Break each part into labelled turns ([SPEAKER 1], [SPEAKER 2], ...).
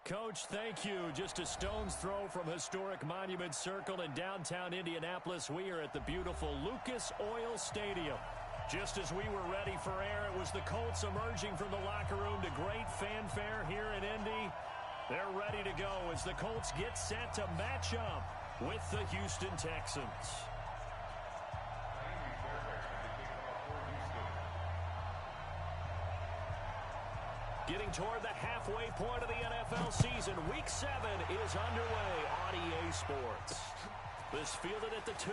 [SPEAKER 1] Coach, thank you. Just a stone's throw from historic Monument Circle in downtown Indianapolis. We are at the beautiful Lucas Oil Stadium. Just as we were ready for air, it was the Colts emerging from the locker room to great fanfare here in Indy. They're ready to go as the Colts get set to match up with the Houston Texans. Getting toward the halfway point of the NFL season, Week 7 is underway on EA Sports. This fielded at the 2.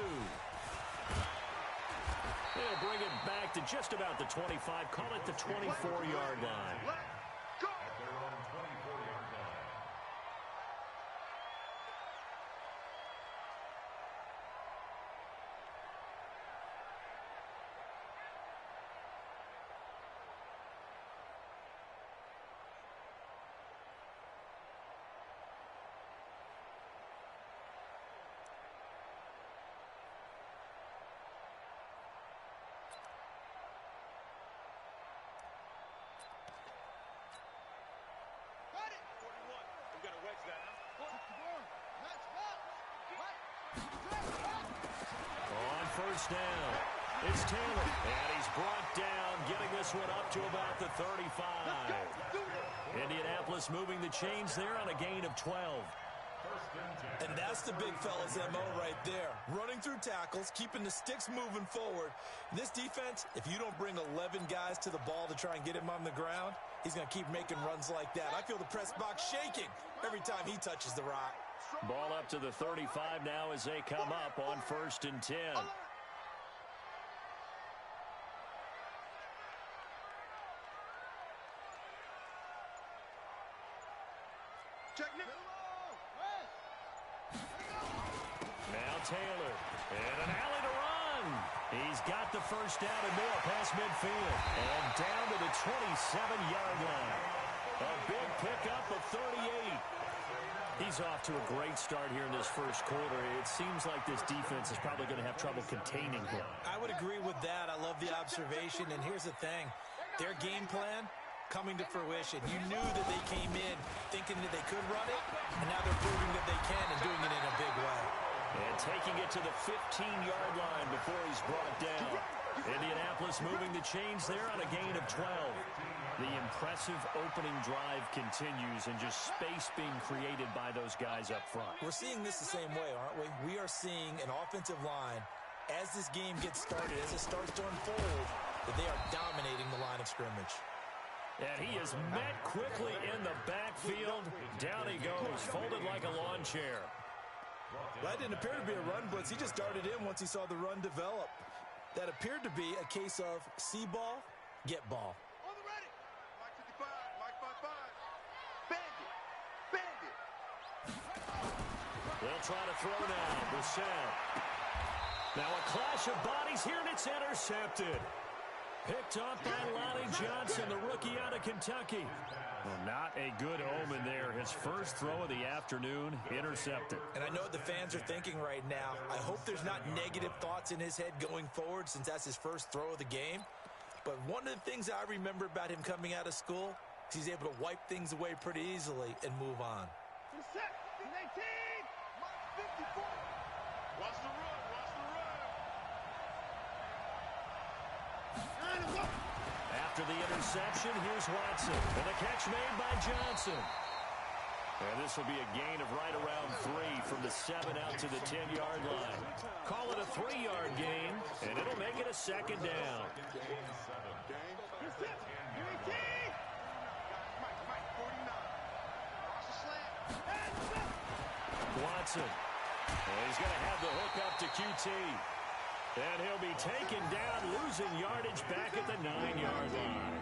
[SPEAKER 1] They'll bring it back to just about the 25, call it the 24-yard line. On first down, it's Taylor, and he's brought down, getting this one up to about the 35. Indianapolis moving the chains there on a gain of 12.
[SPEAKER 2] And that's the big fella's MO right there. Running through tackles, keeping the sticks moving forward. In this defense, if you don't bring 11 guys to the ball to try and get him on the ground, he's going to keep making runs like that. I feel the press box shaking every time he touches the rock.
[SPEAKER 1] Ball up to the 35 now as they come up on 1st and 10. Now Taylor, and an alley to run. He's got the first down and more past midfield. And down to the 27-yard line. A big pickup of 38. He's off to a great start here in this first quarter. It seems like this defense is probably going to have trouble containing him.
[SPEAKER 2] I would agree with that. I love the observation. And here's the thing. Their game plan coming to fruition. You knew that they came in thinking that they could run it, and now they're proving that they can and doing it in a big way.
[SPEAKER 1] And taking it to the 15-yard line before he's brought down. Indianapolis moving the chains there on a gain of 12. The impressive opening drive continues and just space being created by those guys up front.
[SPEAKER 2] We're seeing this the same way, aren't we? We are seeing an offensive line, as this game gets started, as it starts to unfold, that they are dominating the line of scrimmage.
[SPEAKER 1] And he is met quickly in the backfield. Down he goes, folded like a lawn chair.
[SPEAKER 2] That didn't appear to be a run blitz. He just darted in once he saw the run develop. That appeared to be a case of see ball, get ball.
[SPEAKER 3] On the ready. Mike 55, Mike 55. Bandit. Bandit.
[SPEAKER 1] They'll try to throw now. Brissett. Now a clash of bodies here, and it's intercepted. Picked up by Lonnie Johnson, the rookie out of Kentucky. Well, not a good omen there. His first throw of the afternoon, intercepted.
[SPEAKER 2] And I know what the fans are thinking right now. I hope there's not negative thoughts in his head going forward since that's his first throw of the game. But one of the things I remember about him coming out of school is he's able to wipe things away pretty easily and move on.
[SPEAKER 3] He's 18. Mike 54. Watch the run. Watch the run.
[SPEAKER 1] After the interception, here's Watson. And the catch made by Johnson. And this will be a gain of right around 3 from the 7 out to the 10-yard line. Call it a 3-yard gain, and it'll make it a 2nd down. Watson. And he's going to have the hook up to QT. And he'll be taken down, losing yardage back at the 9-yard line.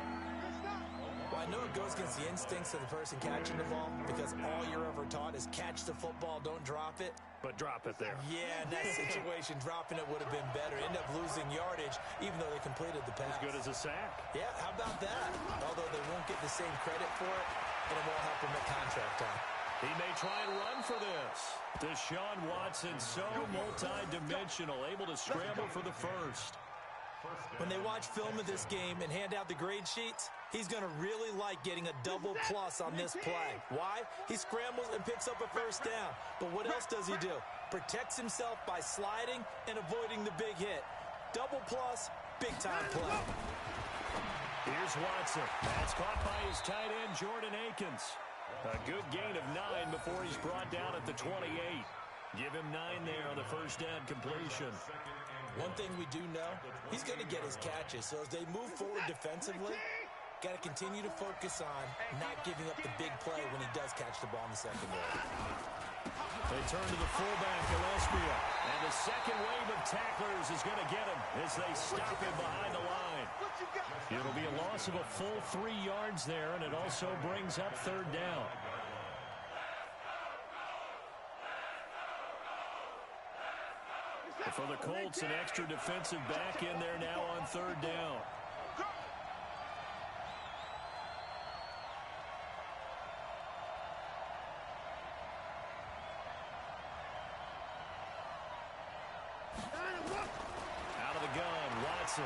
[SPEAKER 2] Well, I know it goes against the instincts of the person catching the ball because all you're ever taught is catch the football, don't drop it.
[SPEAKER 1] But drop it there.
[SPEAKER 2] Yeah, in that situation, dropping it would have been better. End up losing yardage, even though they completed the pass.
[SPEAKER 1] As good as a sack.
[SPEAKER 2] Yeah, how about that? Although they won't get the same credit for it, and it won't help them at contract time.
[SPEAKER 1] He may try and run for this. Deshaun Watson, so multi-dimensional, able to scramble for the first.
[SPEAKER 2] When they watch film of this game and hand out the grade sheets, he's going to really like getting a double plus on this play. Why? He scrambles and picks up a first down. But what else does he do? Protects himself by sliding and avoiding the big hit. Double plus, big-time play.
[SPEAKER 1] Here's Watson. That's caught by his tight end, Jordan Akins. A good gain of 9 before he's brought down at the 28. Give him 9 there on the first down completion.
[SPEAKER 2] One thing we do know, he's going to get his catches. So as they move forward defensively, got to continue to focus on not giving up the big play when he does catch the ball in the secondary.
[SPEAKER 1] They turn to the fullback, Gillespie. And the second wave of tacklers is going to get him as they stop him behind the line. It'll be a loss of a full 3 yards there, and it also brings up third down. For the Colts, an extra defensive back in there now on third down. Out of the gun, Watson.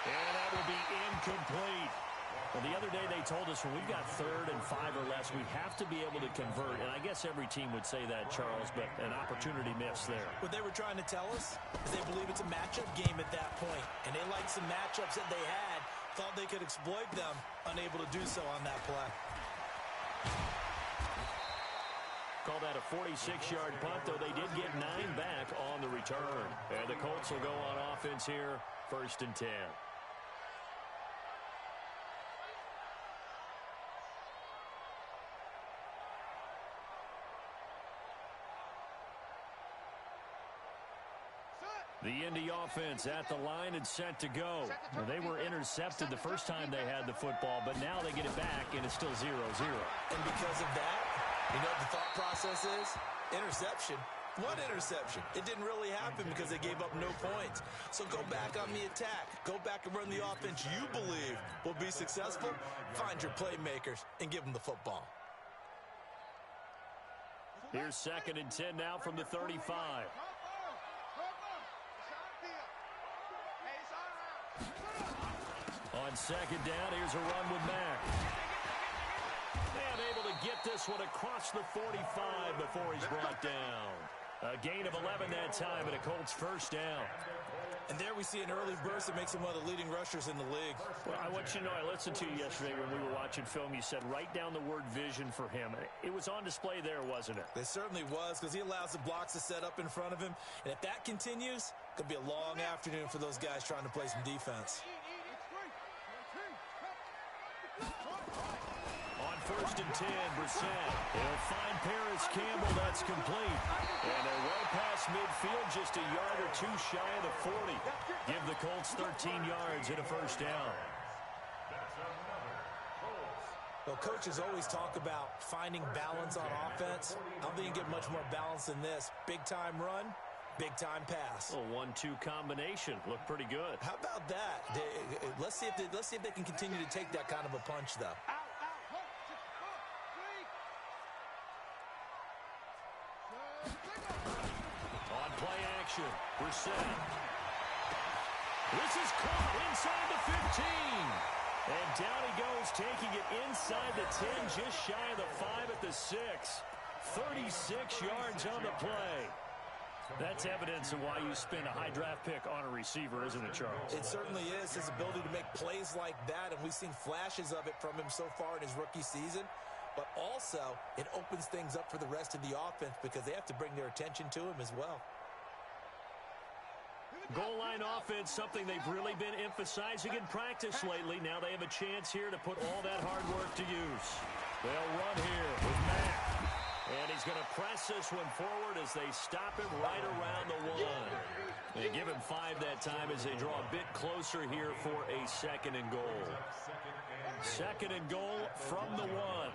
[SPEAKER 1] And that will be incomplete. Well, the other day they told us when we've got 3rd and 5 or less, we have to be able to convert. And I guess every team would say that, Charles, but an opportunity missed there.
[SPEAKER 2] What they were trying to tell us is they believe it's a matchup game at that point. And they liked some matchups that they had, thought they could exploit them, unable to do so on that play.
[SPEAKER 1] Call that a 46-yard punt, though they did get 9 back on the return. And the Colts will go on offense here, 1st and 10. The Indy offense at the line and set to go. Well, they were intercepted the first time they had the football, but now they get it back, and it's still 0-0.
[SPEAKER 2] And because of that, you know what the thought process is? Interception. What interception? It didn't really happen because they gave up no points. So go back on the attack. Go back and run the offense you believe will be successful. Find your playmakers and give them the football.
[SPEAKER 1] Here's 2nd and 10 now from the 35. On 2nd down, here's a run with Mack. And able to get this one across the 45 before he's brought down. A gain of 11 that time, and a Colts first down.
[SPEAKER 2] And there we see an early burst that makes him one of the leading rushers in the league.
[SPEAKER 1] Well, I want you to know, I listened to you yesterday when we were watching film. You said write down the word vision for him. It was on display there, wasn't it?
[SPEAKER 2] It certainly was, because he allows the blocks to set up in front of him. And if that continues, it could be a long afternoon for those guys trying to play some defense.
[SPEAKER 1] On 1st and 10, Brissett. He'll find Paris Campbell. That's complete. And they're well past midfield, just a yard or 2 shy of the 40. Give the Colts 13 yards and a first down.
[SPEAKER 2] Well, coaches always talk about finding balance on offense. I don't think you can get much more balance than this. Big-time run, big-time pass.
[SPEAKER 1] A 1-2 combination. Looked pretty good.
[SPEAKER 2] How about that? Let's see if they can continue to take that kind of a punch, though.
[SPEAKER 1] On play action, Brissett. This is caught inside the 15. And down he goes, taking it inside the 10, just shy of the 5 at the 6. 36 yards on the play. That's evidence of why you spend a high draft pick on a receiver, isn't it, Charles?
[SPEAKER 2] It certainly is, his ability to make plays like that, and we've seen flashes of it from him so far in his rookie season. But also, it opens things up for the rest of the offense because they have to bring their attention to him as well.
[SPEAKER 1] Goal line offense, something they've really been emphasizing in practice lately. Now they have a chance here to put all that hard work to use. They'll run here with Mack. And he's going to press this one forward as they stop him right around the 1. They give him 5 that time as they draw a bit closer here for a 2nd and goal. 2nd and goal from the 1.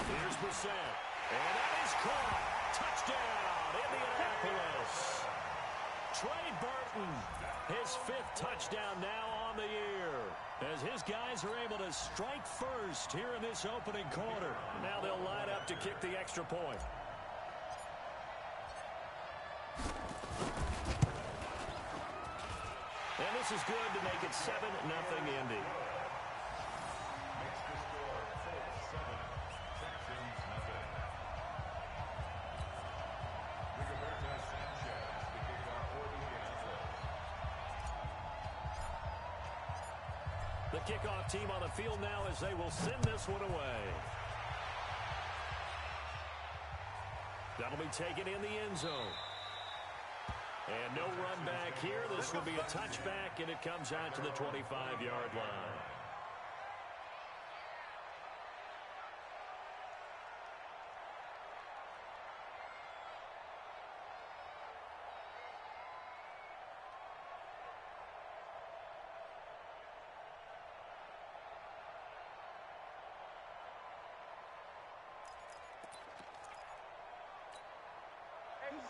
[SPEAKER 1] Here's Brissett. And that is caught. Touchdown, Indianapolis. Trey Burton, his 5th touchdown now on the year, as his guys are able to strike first here in this opening quarter. Now they'll line up to kick the extra point. This is good to make it 7-0 Indy.
[SPEAKER 3] Makes the score Colts 7, Texans nothing. Rigoberto Sanchez, the kickoff for Indianapolis.
[SPEAKER 1] The kickoff team on the field now as they will send this one away. That'll be taken in the end zone. And no run back here. This will be a touchback, and it comes out to the 25-yard line.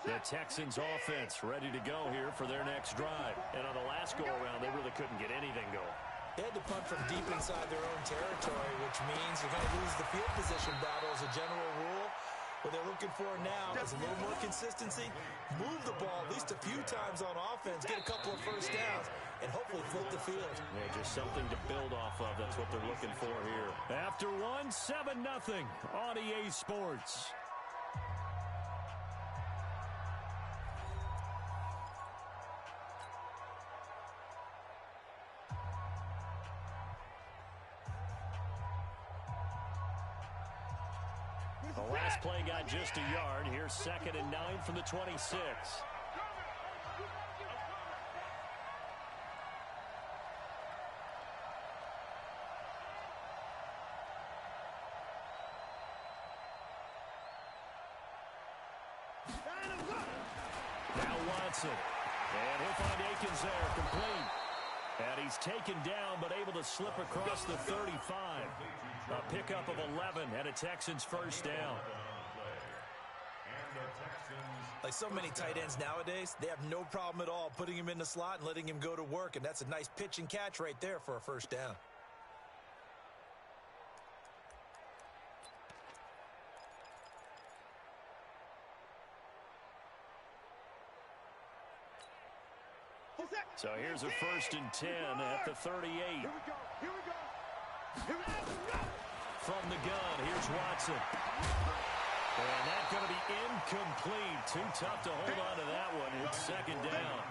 [SPEAKER 1] The Texans offense ready to go here for their next drive. And on the last go-around, they really couldn't get anything going.
[SPEAKER 2] They had to punt from deep inside their own territory, which means you're going to lose the field position battle as a general rule. What they're looking for now is a little more consistency, move the ball at least a few times on offense, get a couple of first downs, and hopefully flip the field.
[SPEAKER 1] Yeah, just something to build off of. That's what they're looking for here. After one, 7-0 on EA Sports. The last play got just a yard. Here's 2nd and 9 from the 26. Now Watson. And he'll find Akins there, complete. And he's taken down, but able to slip across the 35. A pickup of 11 and a Texans first down.
[SPEAKER 2] Like so many tight ends nowadays, they have no problem at all putting him in the slot and letting him go to work. And that's a nice pitch and catch right there for a first down.
[SPEAKER 1] So here's a 1st and 10 at the 38.
[SPEAKER 3] Here we go. Here we go. Here we go.
[SPEAKER 1] From the gun, here's Watson. And that's going to be incomplete. Too tough to hold on to that one. It's 2nd down.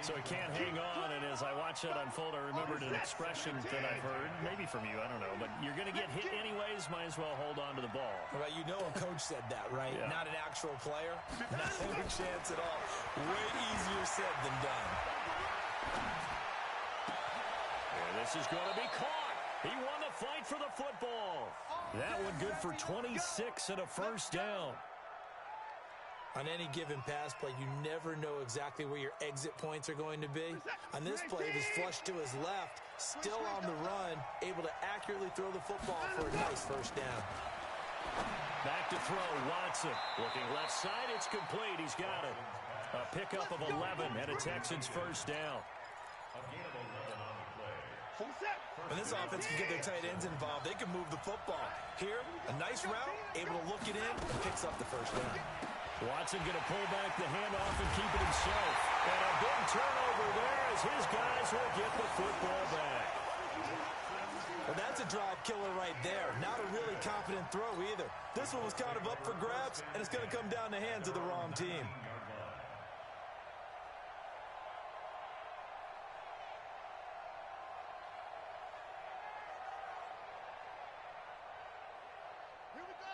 [SPEAKER 1] So he can't hang on, and as I watch that unfold, I remembered an expression that I've heard, maybe from you, I don't know, but you're going to get hit anyways, might as well hold on to the ball.
[SPEAKER 2] Well, you know a coach said that, right?
[SPEAKER 1] Yeah.
[SPEAKER 2] Not an actual player. Not a chance at all. Way easier said than done.
[SPEAKER 1] And this is going to be caught. He won the fight for the football. That one good for 26 and a first down.
[SPEAKER 2] On any given pass play, you never know exactly where your exit points are going to be. On this play, it was flushed to his left, still on the run, able to accurately throw the football for a nice first down.
[SPEAKER 1] Back to throw, Watson. Looking left side, it's complete. He's got it. A pickup of 11 and a Texans first down.
[SPEAKER 2] When this offense can get their tight ends involved, they can move the football. Here, a nice route, able to look it in, and picks up the first down.
[SPEAKER 1] Watson going to pull back the handoff and keep it himself. And a big turnover there as his guys will get the football back.
[SPEAKER 2] Well, that's a drive killer right there. Not a really confident throw either. This one was kind of up for grabs, and it's going to come down the hands of the wrong team.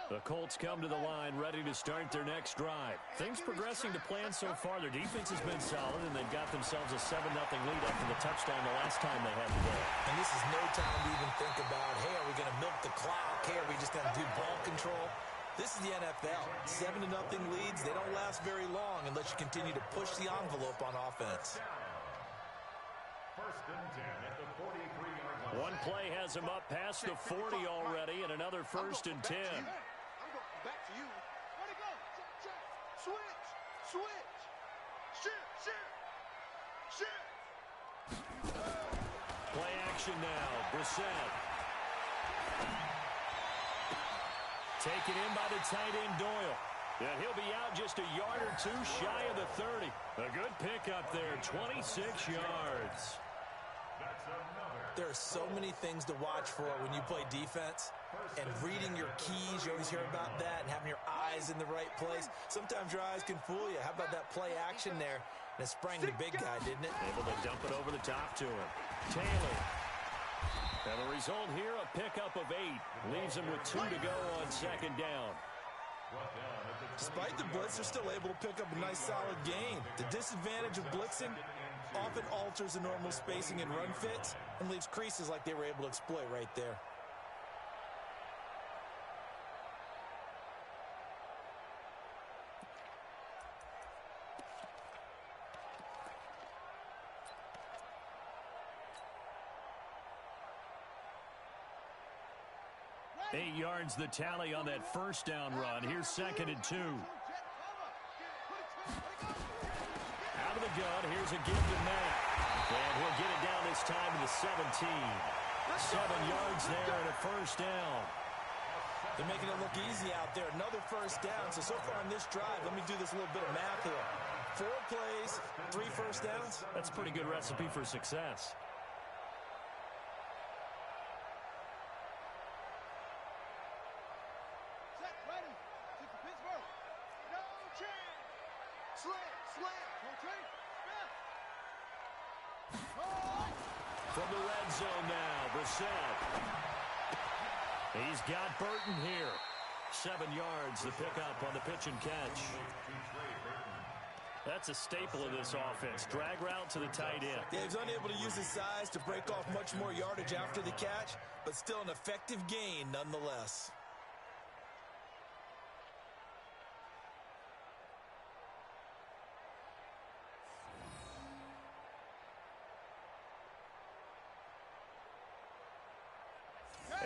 [SPEAKER 1] The Colts come to the line ready to start their next drive. Things progressing to plan so far. Their defense has been solid, and they've got themselves a 7-0 lead after the touchdown the last time they had the ball.
[SPEAKER 2] And this is no time to even think about, hey, are we going to milk the clock? Hey, are we just going to do ball control? This is the NFL. 7-0 leads, they don't last very long unless you continue to push the envelope on offense.
[SPEAKER 3] 1st and 10 at the 43-yard line.
[SPEAKER 1] One play has him up past the 40 already, and another 1st and 10.
[SPEAKER 3] I'm going back to you. Where'd it go? Check. Switch. Switch. Shift.
[SPEAKER 1] Play action now. Brissett. Taken in by the tight end Doyle. And he'll be out just a yard or two shy of the 30. A good pickup there, 26 yards.
[SPEAKER 2] There are so many things to watch for when you play defense. And reading your keys, you always hear about that, and having your eyes in the right place. Sometimes your eyes can fool you. How about that play action there? And it sprang the big guy, didn't it?
[SPEAKER 1] Able to dump it over the top to him. Taylor. And the result here, a pickup of 8. Leaves him with 2 to go on second down.
[SPEAKER 2] Despite the blitz, they're still able to pick up a nice, solid gain. The disadvantage of blitzing often alters the normal spacing and run fits and leaves creases like they were able to exploit right there.
[SPEAKER 1] Eight yards the tally on that first down run. Here's second and 2. Out of the gun, here's a give to Matt. And he'll get it down this time to the 17. 7 yards there and a first down.
[SPEAKER 2] They're making it look easy out there. Another first down. So far on this drive, let me do this little bit of math here. 4 plays, 3 first downs.
[SPEAKER 1] That's a pretty good recipe for success. From the red zone now, Brissett. He's got Burton here. 7 yards, the pickup on the pitch and catch. That's a staple of this offense. Drag route to the tight end.
[SPEAKER 2] Yeah, he's unable to use his size to break off much more yardage after the catch, but still an effective gain nonetheless.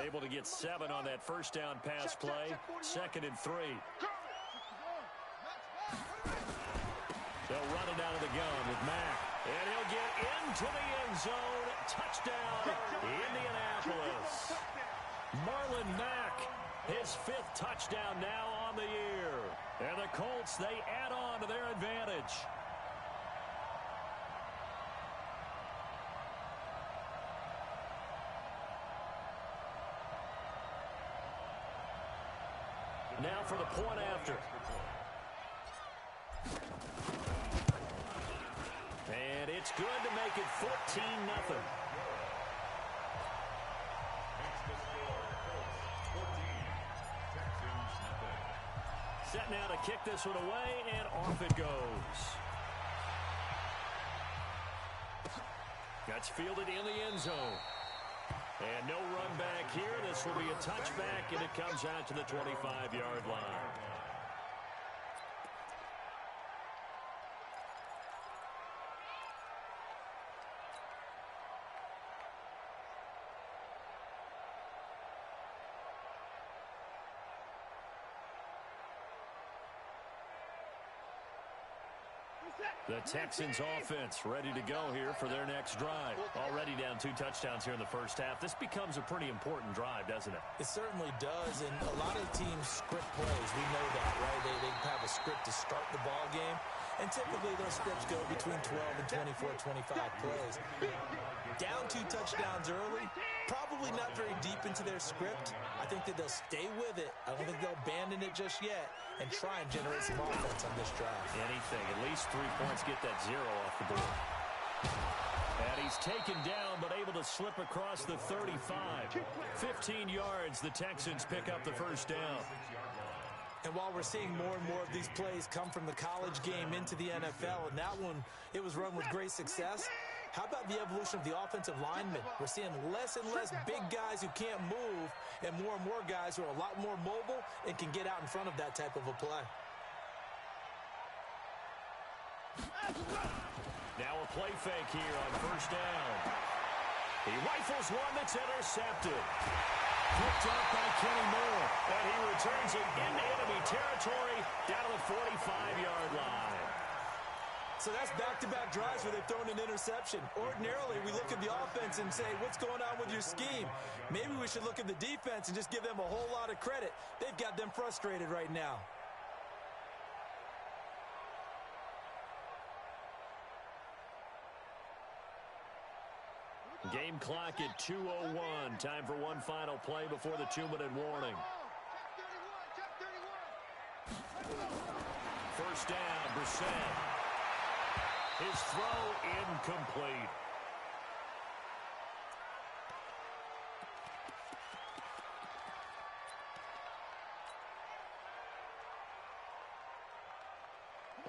[SPEAKER 1] Able to get 7 on that first down pass play. Second and 3. They'll run it out of the gun with Mack. And he'll get into the end zone. Touchdown, Indianapolis. Marlon Mack, his 5th touchdown now on the year. And the Colts, they add on to their advantage. Now for the point after. And it's good to make it 14-0. Set now to kick this one away, and off it goes. That's fielded in the end zone. And no run back here. This will be a touchback, and it comes out to the 25-yard line. The Texans offense ready to go here for their next drive. Already down 2 touchdowns here in the first half. This becomes a pretty important drive, doesn't it?
[SPEAKER 2] It certainly does, and a lot of teams script plays. We know that, right? They have a script to start the ball game, and typically those scripts go between 12 and 24, 25 plays. Down 2 touchdowns early, probably not very deep into their script. I think that they'll stay with it. I don't think they'll abandon it just yet and try and generate some offense on this drive.
[SPEAKER 1] Anything, at least 3 points, get that 0 off the board. And he's taken down, but able to slip across the 35. 15 yards, the Texans pick up the first down.
[SPEAKER 2] And while we're seeing more and more of these plays come from the college game into the NFL, and that one, it was run with great success, how about the evolution of the offensive linemen? We're seeing less and less big guys who can't move and more guys who are a lot more mobile and can get out in front of that type of a play.
[SPEAKER 1] Now a play fake here on first down. He rifles one that's intercepted. Picked up by Kenny Moore. And he returns it into enemy territory down to the 45-yard line.
[SPEAKER 2] So that's back-to-back drives where they've thrown an interception. Ordinarily, we look at the offense and say, what's going on with your scheme? Maybe we should look at the defense and just give them a whole lot of credit. They've got them frustrated right now.
[SPEAKER 1] Game clock at 2:01. Time for one final play before the 2-minute warning. First down, Brissett. His throw incomplete.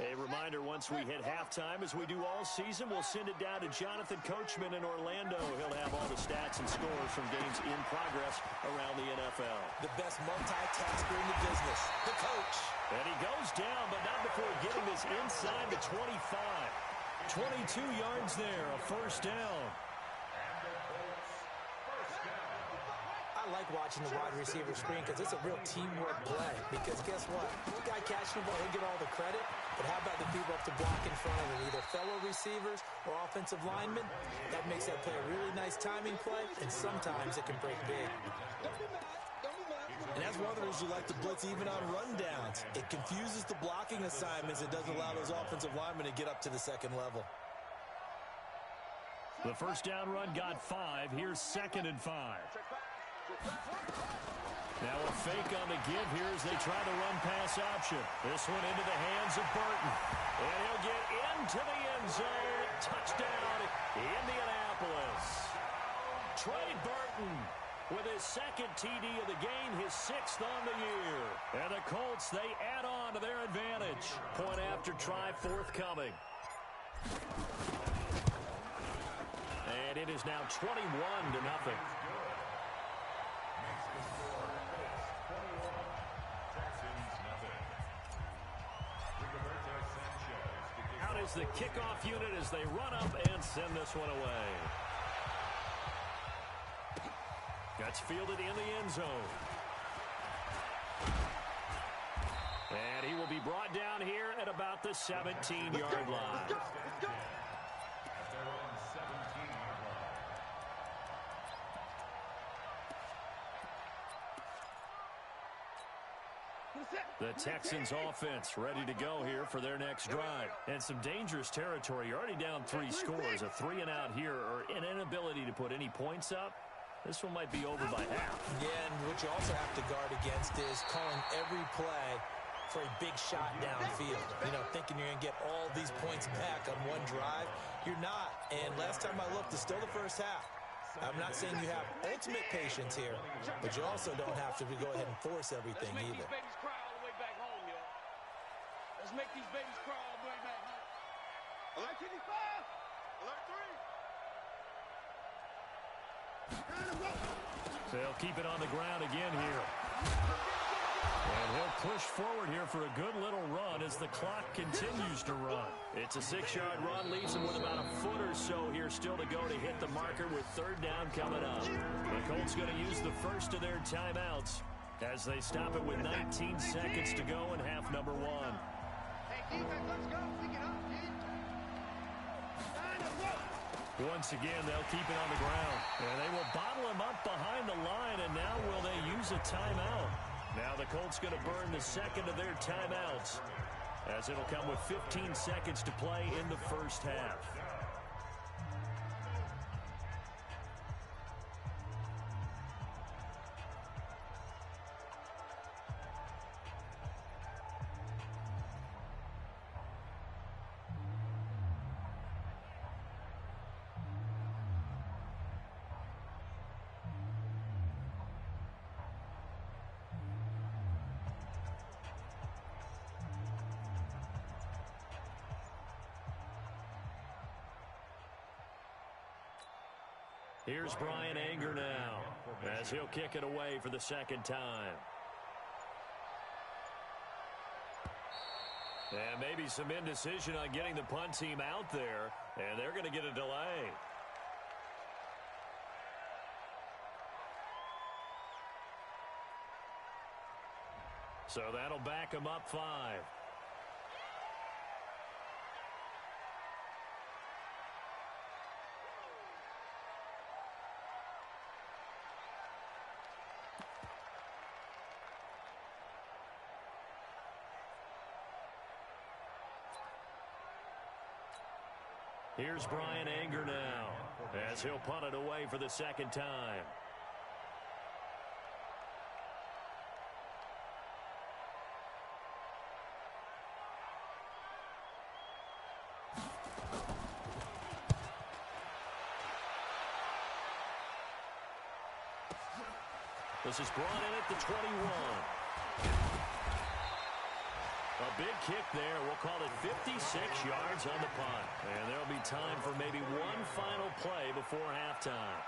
[SPEAKER 1] A reminder, once we hit halftime, as we do all season, we'll send it down to Jonathan Coachman in Orlando. He'll have all the stats and scores from games in progress around the NFL.
[SPEAKER 2] The best multitasker in the business, the coach.
[SPEAKER 1] And he goes down, but not before getting this inside the 25. 22 yards there, a first down.
[SPEAKER 4] I like watching the wide receiver screen because it's a real teamwork play. Because guess what? The guy catching the ball, he'll get all the credit. But how about the people up to block in front of him, either fellow receivers or offensive linemen? That makes that play a really nice timing play, and sometimes it can break big.
[SPEAKER 2] And that's one of the reasons you like to blitz even on rundowns. It confuses the blocking assignments. It doesn't allow those offensive linemen to get up to the second level.
[SPEAKER 1] The first down run got 5. Here's 2nd and 5. Now a fake on the give here as they try the run-pass option. This one into the hands of Burton. And he'll get into the end zone. Touchdown, Indianapolis. Trey Burton with his 2nd TD of the game, his 6th on the year. And the Colts, they add on to their advantage. Point after try forthcoming. And it is now 21-0. Out is the kickoff unit as they run up and send this one away. That's fielded in the end zone. And he will be brought down here at about the 17-yard line. The Texans offense ready to go here for their next drive. And some dangerous territory. You're already down 3 scores. A 3-and-out here or an inability to put any points up. This one might be over by half.
[SPEAKER 2] Yeah, and what you also have to guard against is calling every play for a big shot downfield. You know, thinking you're going to get all these points back on one drive. You're not. And last time I looked, it's still the first half. I'm not saying you have ultimate patience here, but you also don't have to go ahead and force everything either.
[SPEAKER 3] Let's make these babies cry all the way back home. Alert 55. Alert 3.
[SPEAKER 1] They'll keep it on the ground again here. And he'll push forward here for a good little run as the clock continues to run. It's a 6-yard run, leaves him with about a foot or so here still to go to hit the marker with 3rd down coming up. The Colts going to use the first of their timeouts as they stop it with 19 seconds to go in half number 1.
[SPEAKER 3] Let's go. Pick it up, kid.
[SPEAKER 1] Once again, they'll keep it on the ground. And they will bottle him up behind the line, and now will they use a timeout? Now the Colts going to burn the 2nd of their timeouts as it'll come with 15 seconds to play in the first half. Here's Brian Anger now as he'll kick it away for the 2nd time. And maybe some indecision on getting the punt team out there, and they're going to get a delay. So that'll back them up 5. Here's Brian Anger now as he'll punt it away for the second time. This is brought in at the 21. A big kick there. We'll call it 56 yards on the punt. And there'll be time for maybe one final play before halftime.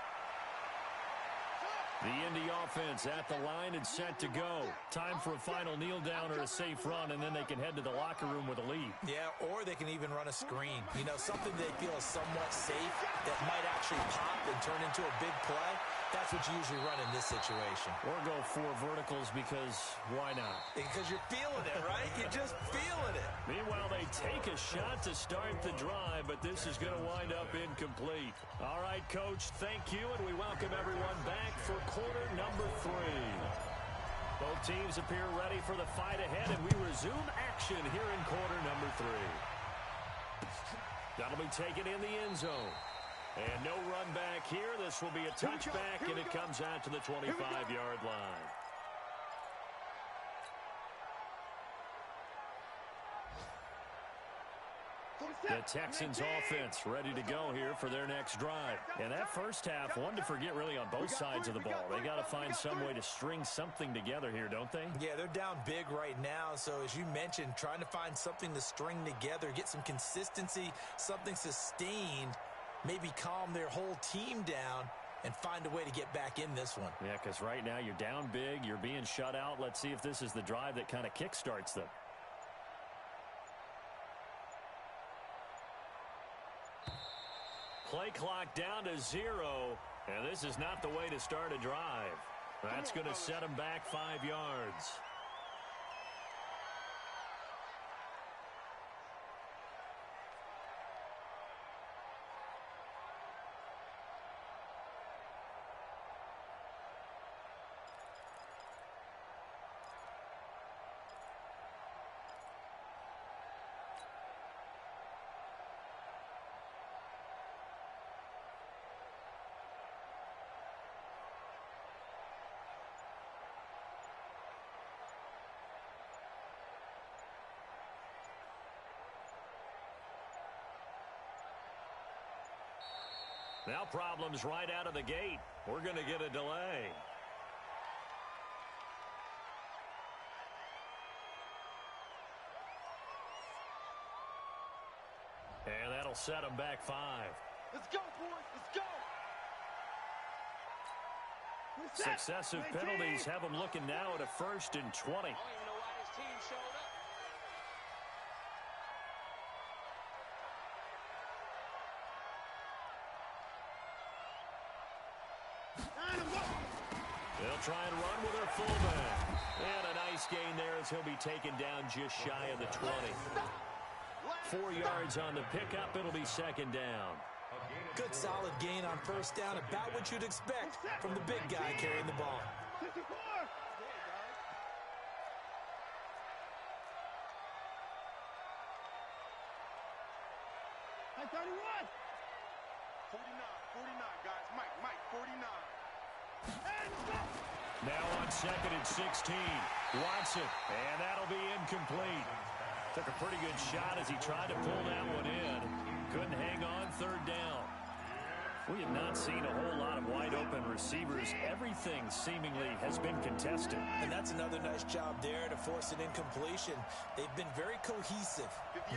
[SPEAKER 1] The Indy offense at the line and set to go. Time for a final kneel down or a safe run, and then they can head to the locker room with a lead.
[SPEAKER 2] Yeah, or they can even run a screen. You know, something they feel is somewhat safe that might actually pop and turn into a big play. That's what you usually run in this situation.
[SPEAKER 1] Or go 4 verticals because why not?
[SPEAKER 2] Because you're feeling it, right? You're just feeling it.
[SPEAKER 1] Meanwhile, they take a shot to start the drive, but this is going to wind up incomplete. All right, Coach, thank you, and we welcome everyone back for quarter number 3. Both teams appear ready for the fight ahead, and we resume action here in quarter number 3. That'll be taken in the end zone. And no run back here. This will be a touchback, and it comes out to the 25-yard line. The Texans offense ready to go here for their next drive. And that first half, one to forget really on both sides of the ball. They got to find some way to string something together here, don't they?
[SPEAKER 2] Yeah, they're down big right now. So as you mentioned, trying to find something to string together, get some consistency, something sustained, maybe calm their whole team down and find a way to get back in this one.
[SPEAKER 1] Yeah, because right now you're down big, you're being shut out. Let's see if this is the drive that kind of kickstarts them. Play clock down to 0, and this is not the way to start a drive. That's going to set them back 5 yards. Now problems right out of the gate. We're going to get a delay. And that'll set them back 5.
[SPEAKER 3] Let's go, boys. Let's go.
[SPEAKER 1] Successive penalties have them looking now at a 1st and 20.
[SPEAKER 3] I don't even know why his team showed up.
[SPEAKER 1] They'll try and run with their fullback. And a nice gain there as he'll be taken down just shy of the 20. 4 yards on the pickup. It'll be 2nd down.
[SPEAKER 2] Good solid gain on 1st down, about what you'd expect from the big guy carrying the ball.
[SPEAKER 3] 54. High 31. 49, guys. Mike, 49.
[SPEAKER 1] Now on 2nd and 16. Watson, and that'll be incomplete. Took a pretty good shot as he tried to pull that one in. Couldn't hang on 3rd down. We have not seen a whole lot of wide-open receivers. Everything seemingly has been contested.
[SPEAKER 2] And that's another nice job there to force an incompletion. They've been very cohesive,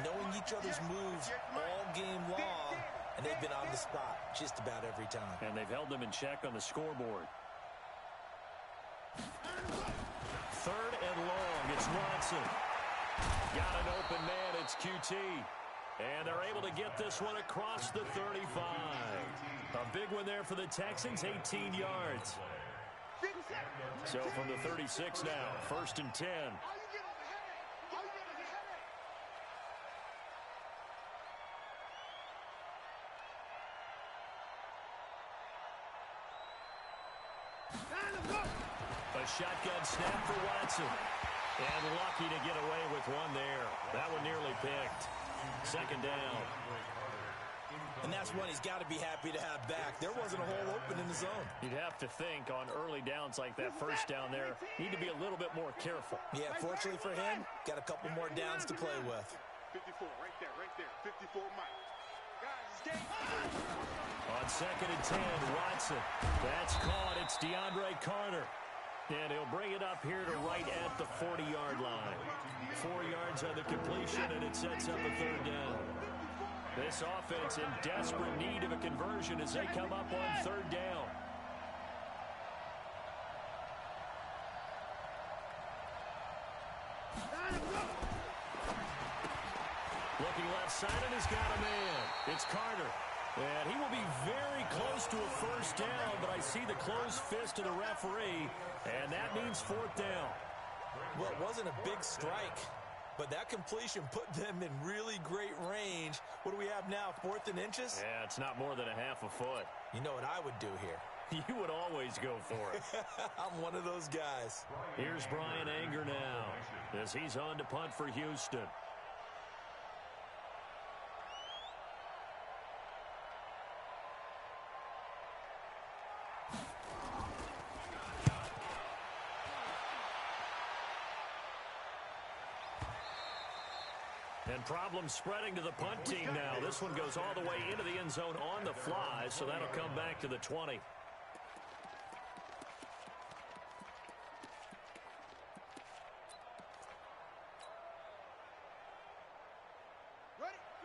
[SPEAKER 2] knowing each other's moves all game long, and they've been on the spot just about every time.
[SPEAKER 1] And they've held them in check on the scoreboard. 3rd and long. It's Watson. Got an open man. It's QT. And they're able to get this one across the 35. A big one there for the Texans, 18 yards. So from the 36 now, 1st and 10. A shotgun snap for Watson. And lucky to get away with one there. That one nearly picked. 2nd down.
[SPEAKER 2] And that's one he's got to be happy to have back. There wasn't a hole open in the zone.
[SPEAKER 1] You'd have to think on early downs like that first down there, need to be a little bit more careful.
[SPEAKER 2] Yeah, fortunately for him, got a couple more downs to play with.
[SPEAKER 3] 54, right there, 54 Mike. Guys,
[SPEAKER 1] on 2nd and 10, Watson. That's caught. It's DeAndre Carter. And he'll bring it up here to right at the 40-yard line. 4 yards on the completion, and it sets up a 3rd down. This offense in desperate need of a conversion as they come up on 3rd down. Looking left side, and he's got a man. It's Carter. And he will be very close to a 1st down, but I see the closed fist of the referee, and that means 4th down.
[SPEAKER 2] Well, it wasn't a big strike, but that completion put them in really great range. What do we have now, 4th and inches?
[SPEAKER 1] Yeah, it's not more than a half a foot.
[SPEAKER 2] You know what I would do here?
[SPEAKER 1] You would always go for it.
[SPEAKER 2] I'm one of those guys.
[SPEAKER 1] Here's Brian Anger now as he's on to punt for Houston. And problems spreading to the punt team now. This one goes all the way into the end zone on the fly, so that'll come back to the 20.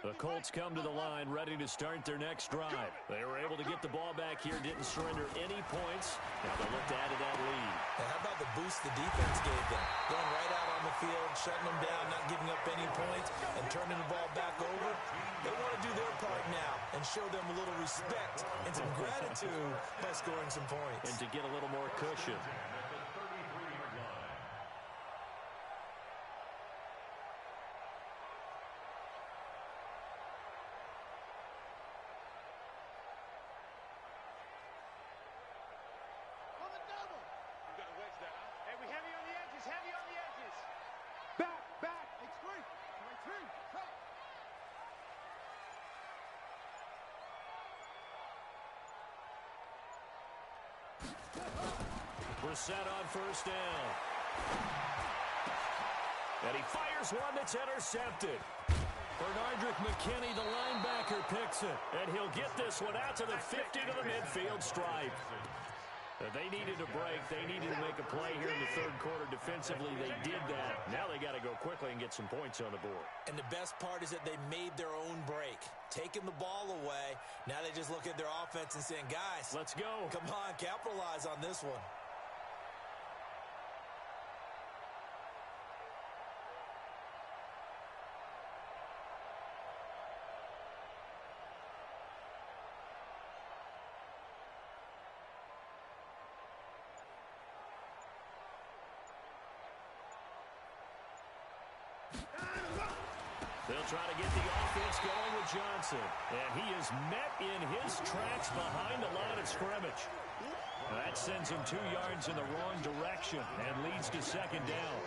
[SPEAKER 1] The Colts come to the line ready to start their next drive. They were able to get the ball back here, didn't surrender any points. Now they look to add to that lead.
[SPEAKER 2] And how about the boost the defense gave them? Going right out on the field, shutting them down, not giving up any points, and turning the ball back over. They want to do their part now and show them a little respect and some gratitude by scoring some points.
[SPEAKER 1] And to get a little more cushion. We're set on 1st down. And he fires one that's intercepted. Bernardrick McKinney, the linebacker, picks it. And he'll get this one out to the 50 to the midfield stripe. They needed a break. They needed to make a play here in the 3rd quarter. Defensively, they did that. Now they got to go quickly and get some points on the board.
[SPEAKER 2] And the best part is that they made their own break. Taking the ball away. Now they just look at their offense and saying, guys,
[SPEAKER 1] let's go.
[SPEAKER 2] Come on, capitalize on this one.
[SPEAKER 1] They'll try to get the offense going with Johnson. And he is met in his tracks behind the line of scrimmage. That sends him 2 yards in the wrong direction and leads to 2nd down.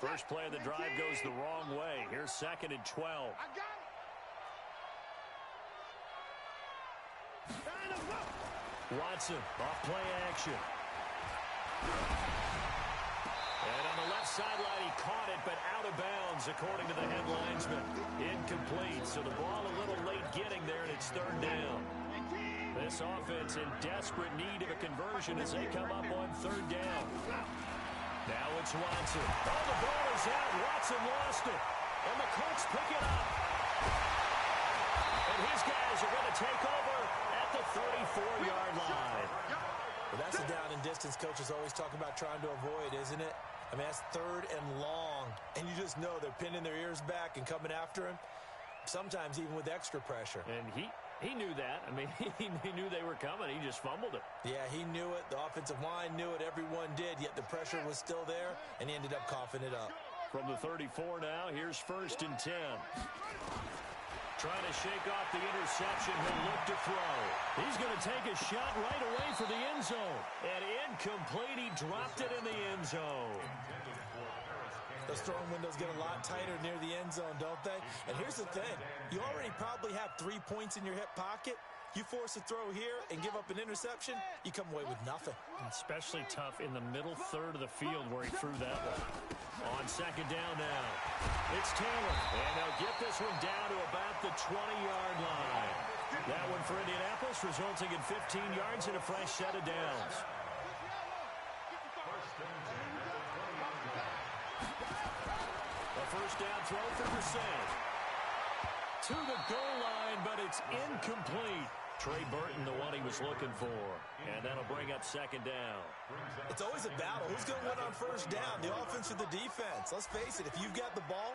[SPEAKER 1] First play of the drive goes the wrong way. Here's 2nd and 12.
[SPEAKER 3] I got it.
[SPEAKER 1] Watson off play action. And on the left sideline, he caught it, but out of bounds, according to the head linesman. Incomplete, so the ball a little late getting there, and it's 3rd down. This offense in desperate need of a conversion as they come up on 3rd down. Now it's Watson. Oh, the ball is out. Watson lost it. And the Colts pick it up. And his guys are going to take over at the 34-yard line.
[SPEAKER 2] Well, that's a down and distance coaches always talk about trying to avoid, isn't it? I mean, that's 3rd and long. And you just know they're pinning their ears back and coming after him, sometimes even with extra pressure.
[SPEAKER 1] And he knew that. I mean, he knew they were coming. He just fumbled it.
[SPEAKER 2] Yeah, he knew it. The offensive line knew it. Everyone did, yet the pressure was still there, and he ended up coughing it up.
[SPEAKER 1] From the 34 now, here's 1st and 10. Trying to shake off the interception. He'll look to throw. He's going to take a shot right away for the end zone. And incomplete. He dropped it in the end zone.
[SPEAKER 2] Those throwing windows get a lot tighter near the end zone, don't they? And here's the thing. You already probably have 3 points in your hip pocket. You force a throw here and give up an interception, you come away with nothing.
[SPEAKER 1] Especially tough in the middle third of the field where he threw that one. On second down now, it's Taylor. And they'll get this one down to about the 20-yard line. That one for Indianapolis, resulting in 15 yards and a fresh set of downs. A first down throw for Brissett. To the goal line, but it's incomplete. Trey Burton, the one he was looking for. And that'll bring up second down.
[SPEAKER 2] It's always a battle. Who's going to win on first down, the offense or the defense? Let's face it, if you've got the ball,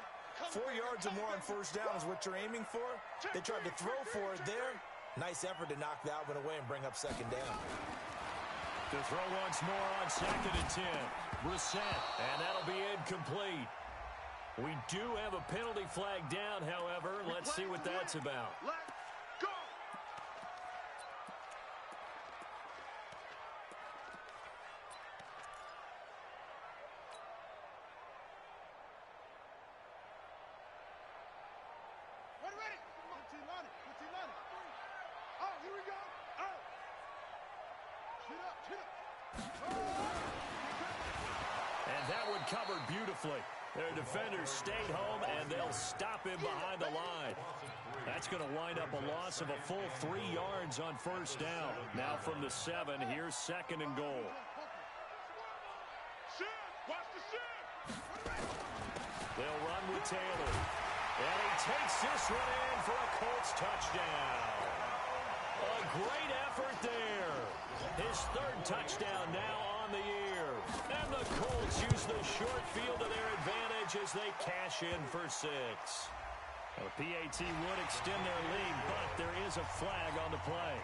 [SPEAKER 2] 4 yards or more on first down is what you're aiming for. They tried to throw for it there. Nice effort to knock that one away and bring up second down.
[SPEAKER 1] To throw once more on second and 10. Brissett, and that'll be incomplete. We do have a penalty flag down, however. Let's see what that's about.
[SPEAKER 3] Let's go. Ready. Put team on it. Oh, here we go. Oh. Chin up.
[SPEAKER 1] And that one covered beautifully. Their defenders stayed home, and they'll stop him behind the line. That's going to wind up a loss of a full 3 yards on first down. Now from the 7, here's second and goal.
[SPEAKER 3] Watch the shit.
[SPEAKER 1] They'll run with Taylor. And he takes this one in for a Colts touchdown. A great effort there. His 3rd touchdown now on the year. And the Colts use the short field to their advantage as they cash in for 6. The PAT would extend their lead, but there is a flag on the play.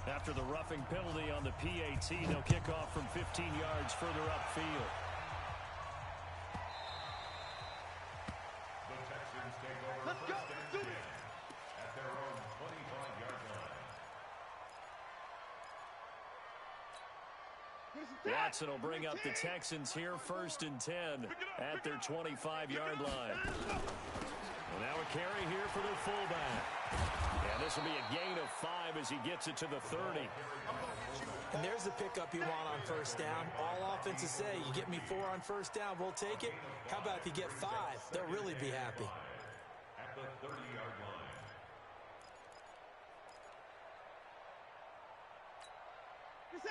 [SPEAKER 1] After the roughing penalty on the PAT, they'll kick off from 15 yards further upfield.
[SPEAKER 3] Let's go. Do it.
[SPEAKER 5] At their own 25-yard line.
[SPEAKER 1] Watson will bring up the Texans here first and 10 at their 25-yard line. And now a carry here for their fullback. And this will be a gain of 5 as he gets it to the 30.
[SPEAKER 4] And there's the pickup you want on first down. All offenses say, you get me 4 on first down, we'll take it. How about if you get 5? They'll really be happy.
[SPEAKER 5] At the 30-yard line.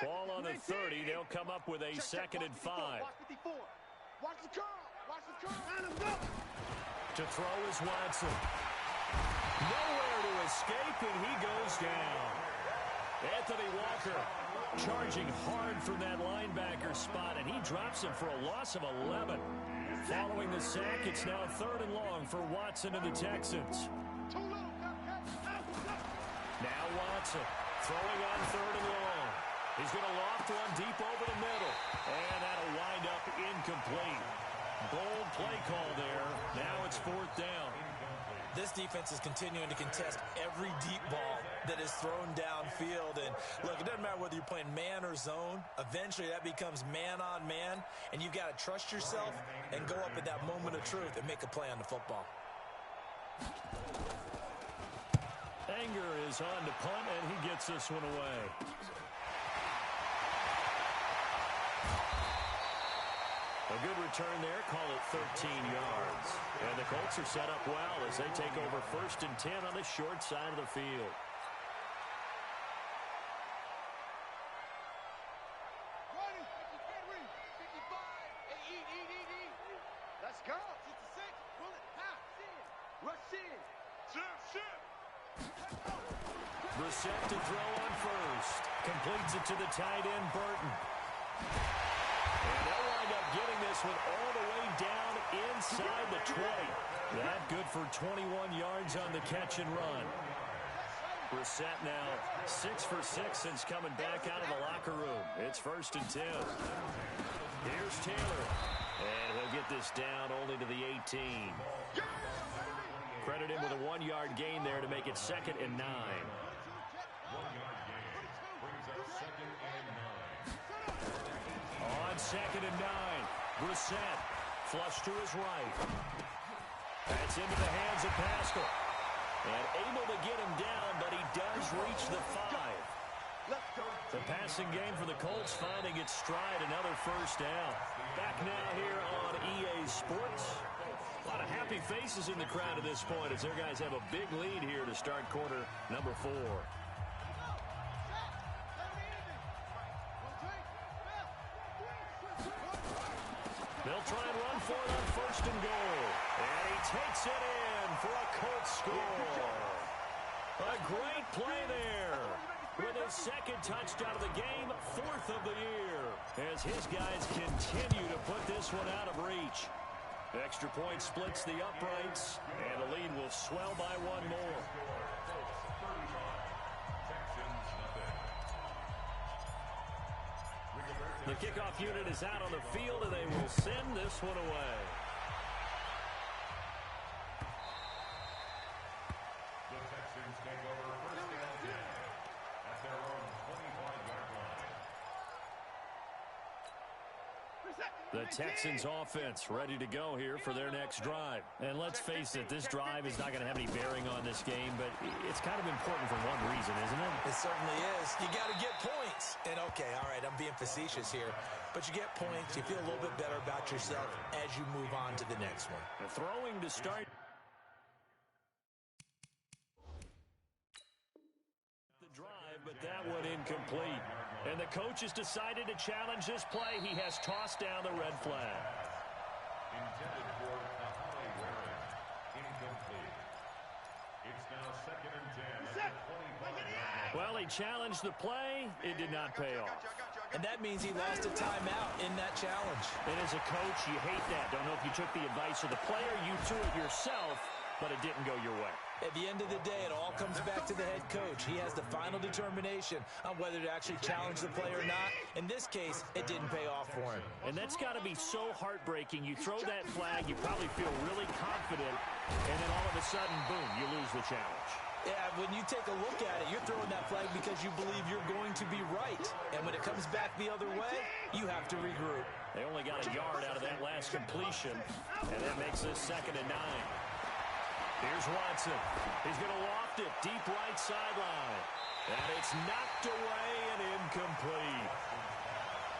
[SPEAKER 1] Ball on the 30. They'll come up with a second and 5.
[SPEAKER 3] Watch the curl.
[SPEAKER 1] To throw is Watson. Nowhere to escape, and he goes down. Anthony Walker charging hard from that linebacker spot, and he drops him for a loss of 11. Following the sack, it's now 3rd and long for Watson and the Texans. Now Watson throwing on 3rd and long. He's going to loft one deep over the middle, and that'll wind up incomplete. Bold play call there. Now it's 4th down.
[SPEAKER 2] This defense is continuing to contest every deep ball that is thrown downfield. And look, it doesn't matter whether you're playing man or zone. Eventually that becomes man on man, and you've got to trust yourself and go up at that moment of truth and make a play on the football.
[SPEAKER 1] Anger is on to punt, and he gets this one away. A good return there, call it 13 yards. And the Colts are set up well as they take over 1st and 10 on the short side of the field.
[SPEAKER 3] Let's go. 66. Pull it. Pass. Rush in.
[SPEAKER 1] Brissett to throw on first. Completes it to the tight end, Burton. And they'll wind up getting this one all the way down inside the 20. That good for 21 yards on the catch and run. Brissett now 6 for 6 since coming back out of the locker room. It's 1st and 10. Here's Taylor. And he'll get this down only to the 18. Credit him with a 1-yard gain there to make it 2nd and 9.
[SPEAKER 5] 1-yard gain brings up 2nd and 9.
[SPEAKER 1] On 2nd and 9, Brissett flush to his right. That's into the hands of Pascal. And able to get him down, but he does reach the 5. The passing game for the Colts finding its stride, another first down. Back now here on EA Sports. A lot of happy faces in the crowd at this point as their guys have a big lead here to start quarter number 4. They'll try and run for it on 1st and goal. And he takes it in for a Colts score. A great play there. With his 2nd touchdown of the game, 4th of the year. As his guys continue to put this one out of reach. Extra point splits the uprights, and the lead will swell by 1 more. The kickoff unit is out on the field, and they will send this one away.
[SPEAKER 5] The Texans take over 1st and 10 at their own 25-yard line.
[SPEAKER 1] The Texans offense ready to go here for their next drive. And let's face it, this drive is not going to have any bearing on this game, but it's kind of important for one reason, isn't it?
[SPEAKER 4] It certainly is. You got to get points. And okay, all right, I'm being facetious here, but you get points, you feel a little bit better about yourself as you move on to the next one.
[SPEAKER 1] The throwing to start. The drive, but that one incomplete. And the coach has decided to challenge this play. He has tossed down the red flag.
[SPEAKER 5] Intended for Kahale Warren. Incomplete. It's now 2nd and 10 at the 25-yard line.
[SPEAKER 1] Well, he challenged the play. It did not pay off.
[SPEAKER 4] And that means he lost a timeout in that challenge.
[SPEAKER 1] And as a coach, you hate that. Don't know if you took the advice of the player. You threw it yourself, but it didn't go your way.
[SPEAKER 4] At the end of the day, it all comes back to the head coach. He has the final determination on whether to actually challenge the play or not. In this case, it didn't pay off for him.
[SPEAKER 1] And that's got to be so heartbreaking. You throw that flag, you probably feel really confident, and then all of a sudden, boom, you lose the challenge.
[SPEAKER 4] Yeah, when you take a look at it, you're throwing that flag because you believe you're going to be right. And when it comes back the other way, you have to regroup.
[SPEAKER 1] They only got a yard out of that last completion, and that makes this 2nd and 9. Here's Watson. He's going to loft it deep right sideline. And it's knocked away and incomplete.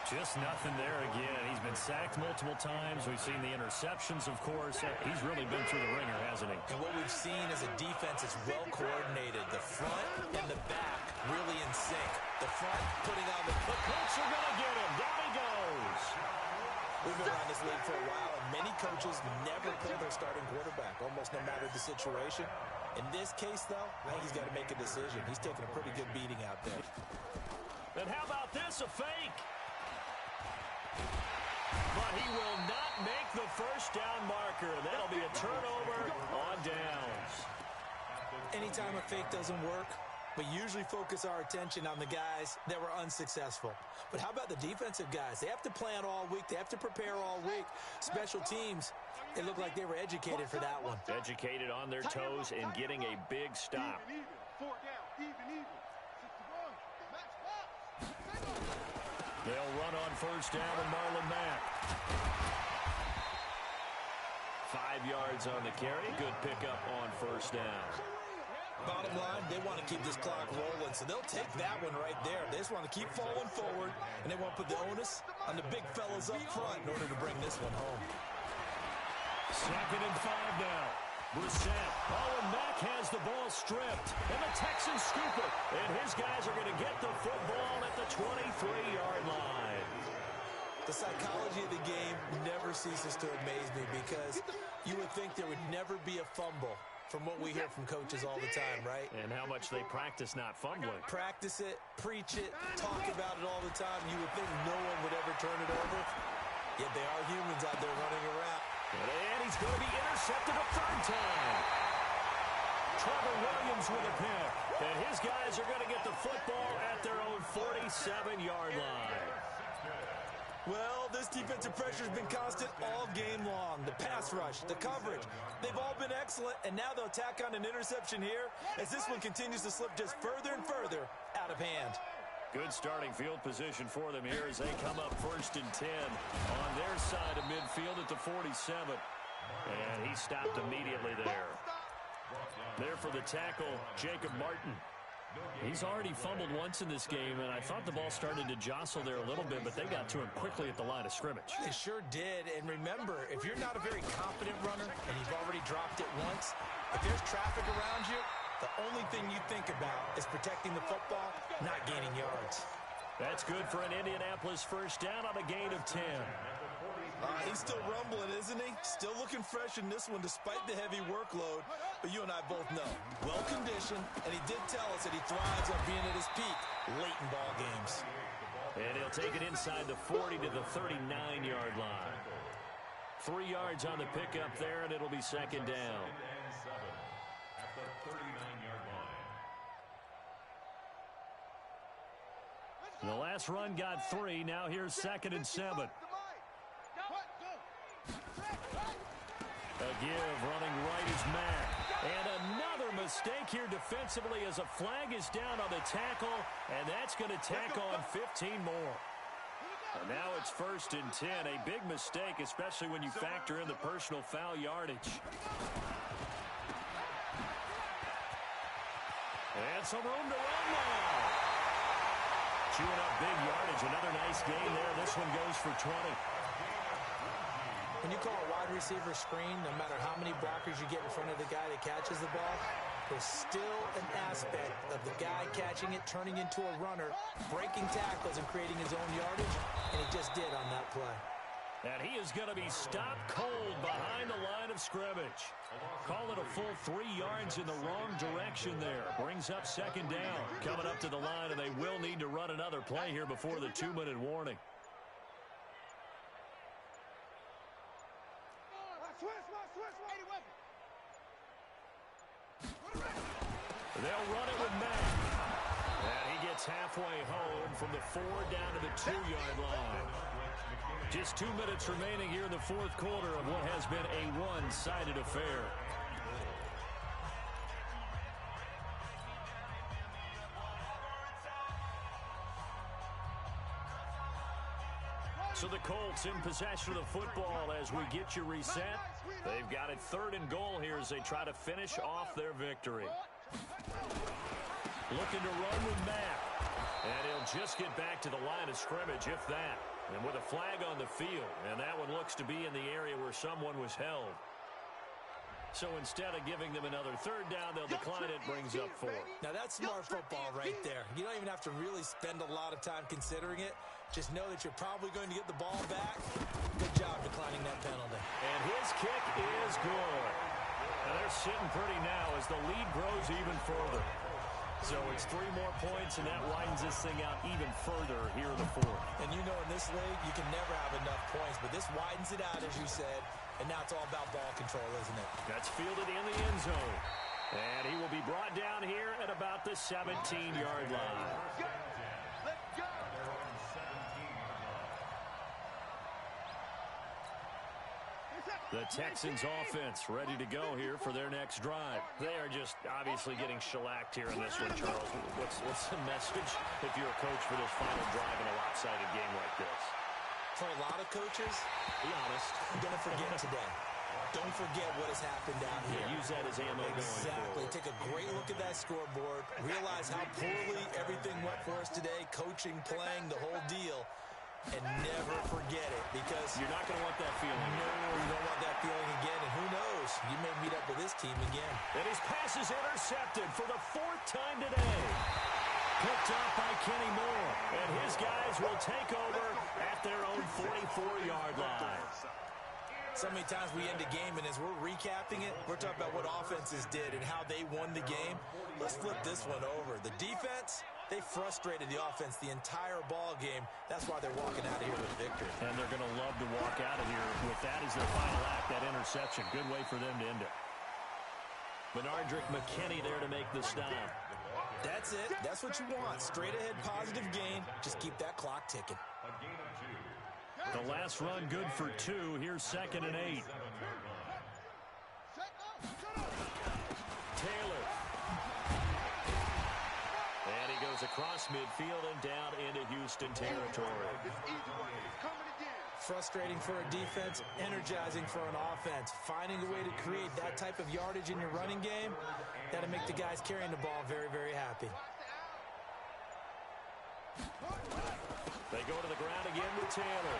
[SPEAKER 1] Just nothing there again. He's been sacked multiple times. We've seen the interceptions, of course. He's really been through the ringer, hasn't he?
[SPEAKER 4] And what we've seen as a defense is well coordinated. The front and the back really in sync. The front putting on the
[SPEAKER 1] Colts are going to get him. Down he goes.
[SPEAKER 4] We've been around this league for a while, and many coaches never pull their starting quarterback, almost no matter the situation. In this case, though, I think he's got to make a decision. He's taking a pretty good beating out there.
[SPEAKER 1] And how about this, a fake? But he will not make the first down marker. That'll be a turnover on downs.
[SPEAKER 4] Anytime a fake doesn't work, we usually focus our attention on the guys that were unsuccessful. But how about the defensive guys? They have to plan all week. They have to prepare all week. Special teams, it looked like they were educated for that one.
[SPEAKER 1] Educated on their toes and getting a big stop.
[SPEAKER 3] Even. 4 down. Even. 61.
[SPEAKER 1] They'll run on first down with Marlon Mack. 5 yards on the carry. Good pickup on first down.
[SPEAKER 4] Bottom line, they want to keep this clock rolling, so they'll take that one right there. They just want to keep falling forward, and they want to put the onus on the big fellas up front in order to bring this one home.
[SPEAKER 1] 2nd and 5 now. Brissett. Oh, and Mack has the ball stripped. And the Texans scoop it. And his guys are going to get the football at the 23-yard line.
[SPEAKER 4] The psychology of the game never ceases to amaze me because you would think there would never be a fumble from what we hear from coaches all the time, right?
[SPEAKER 1] And how much they practice not fumbling.
[SPEAKER 4] Practice it, preach it, talk about it all the time. You would think no one would ever turn it over. Yet they are humans out there running around.
[SPEAKER 1] And he's going to be intercepted a 3rd time. Trevor Williams with a pick. And his guys are going to get the football at their own 47-yard line.
[SPEAKER 2] Well, this defensive pressure has been constant all game long. The pass rush, the coverage, they've all been excellent, and now they'll tack on an interception here as this one continues to slip just further and further out of hand.
[SPEAKER 1] Good starting field position for them here as they come up 1st and 10 on their side of midfield at the 47. And he stopped immediately there. There for the tackle, Jacob Martin. He's already fumbled once in this game, and I thought the ball started to jostle there a little bit, but they got to him quickly at the line of scrimmage.
[SPEAKER 4] They sure did, and remember, if you're not a very confident runner and you've already dropped it once, if there's traffic around you, the only thing you think about is protecting the football, not gaining yards.
[SPEAKER 1] That's good for an Indianapolis first down on a gain of 10.
[SPEAKER 2] He's still rumbling, isn't he? Still looking fresh in this one despite the heavy workload. But you and I both know, well-conditioned, and he did tell us that he thrives on being at his peak late in ball games.
[SPEAKER 1] And he'll take it inside the 40 to the 39-yard line. 3 yards on the pickup there, and it'll be second down.
[SPEAKER 5] At the 39-yard line.
[SPEAKER 1] The last run got 3. Now here's 2nd and 7. A give, running right is Mack. And another mistake here defensively as a flag is down on the tackle, and that's going to tack on 15 more. And now it's 1st and 10. A big mistake, especially when you factor in the personal foul yardage. And some room to run now. Chewing up big yardage. Another nice gain there. This one goes for 20.
[SPEAKER 4] When you call a wide receiver screen, no matter how many blockers you get in front of the guy that catches the ball, there's still an aspect of the guy catching it, turning into a runner, breaking tackles and creating his own yardage, and he just did on that play.
[SPEAKER 1] And he is going to be stopped cold behind the line of scrimmage. Call it a full 3 yards in the wrong direction there. Brings up 2nd down. Coming up to the line, and they will need to run another play here before the 2-minute warning. They'll run it with Mack. And he gets halfway home from the 4 down to the 2-yard line. Just 2 minutes remaining here in the 4th quarter of what has been a one-sided affair. So the Colts in possession of the football as we get you reset. They've got it 3rd and goal here as they try to finish off their victory. Looking to run with Mack. And he'll just get back to the line of scrimmage, if that. And with a flag on the field. And that one looks to be in the area where someone was held. So instead of giving them another 3rd down, they'll decline it, brings up 4.
[SPEAKER 4] Now that's smart football right there. You don't even have to really spend a lot of time considering it. Just know that you're probably going to get the ball back. Good job declining that penalty.
[SPEAKER 1] And his kick is good. And they're sitting pretty now as the lead grows even further. So it's 3 more points, and that widens this thing out even further here in the 4th.
[SPEAKER 2] And you know in this league, you can never have enough points, but this widens it out, as you said, and now it's all about ball control, isn't it?
[SPEAKER 1] That's fielded in the end zone. And he will be brought down here at about the 17-yard line. The Texans offense ready to go here for their next drive. They are just obviously getting shellacked here in this one, Charles. What's the message if you're a coach for this final drive in a lopsided game like this?
[SPEAKER 4] For a lot of coaches,
[SPEAKER 1] be honest,
[SPEAKER 4] don't forget today. Don't forget what has happened down here.
[SPEAKER 1] Yeah, use that as ammo going forward.
[SPEAKER 4] Exactly. Take a great look at that scoreboard. Realize how poorly everything went for us today. Coaching, playing, the whole deal. And never forget it, because
[SPEAKER 1] you're not going to want that feeling.
[SPEAKER 4] No, you don't want that feeling again. And who knows? You may meet up with this team again.
[SPEAKER 1] And his pass is intercepted for the 4th time today. Picked off by Kenny Moore. And his guys will take over at their own 44-yard line.
[SPEAKER 2] So many times we end a game, and as we're recapping it, we're talking about what offenses did and how they won the game. Let's flip this one over. The defense, they frustrated the offense the entire ball game. That's why they're walking out of here with victory.
[SPEAKER 1] And they're going to love to walk out of here with that as their final act, that interception. Good way for them to end it. Benardrick McKinney there to make the stop.
[SPEAKER 2] That's it. That's what you want. Straight ahead positive gain. Just keep that clock ticking.
[SPEAKER 5] A gain of 2.
[SPEAKER 1] The last run good for 2. Here's 2nd and 8. Taylor. And he goes across midfield and down into Houston territory.
[SPEAKER 4] Frustrating for a defense, energizing for an offense. Finding a way to create that type of yardage in your running game, that'll make the guys carrying the ball very, very happy.
[SPEAKER 1] They go to the ground again with Taylor.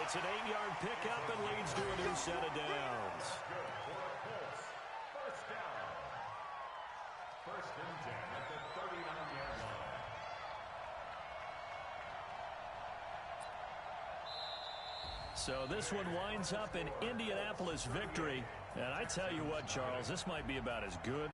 [SPEAKER 1] It's an 8-yard pickup and leads to a new set of downs.
[SPEAKER 5] First down. 1st and 10 at the 39-yard line.
[SPEAKER 1] So this one winds up an Indianapolis victory. And I tell you what, Charles, this might be about as good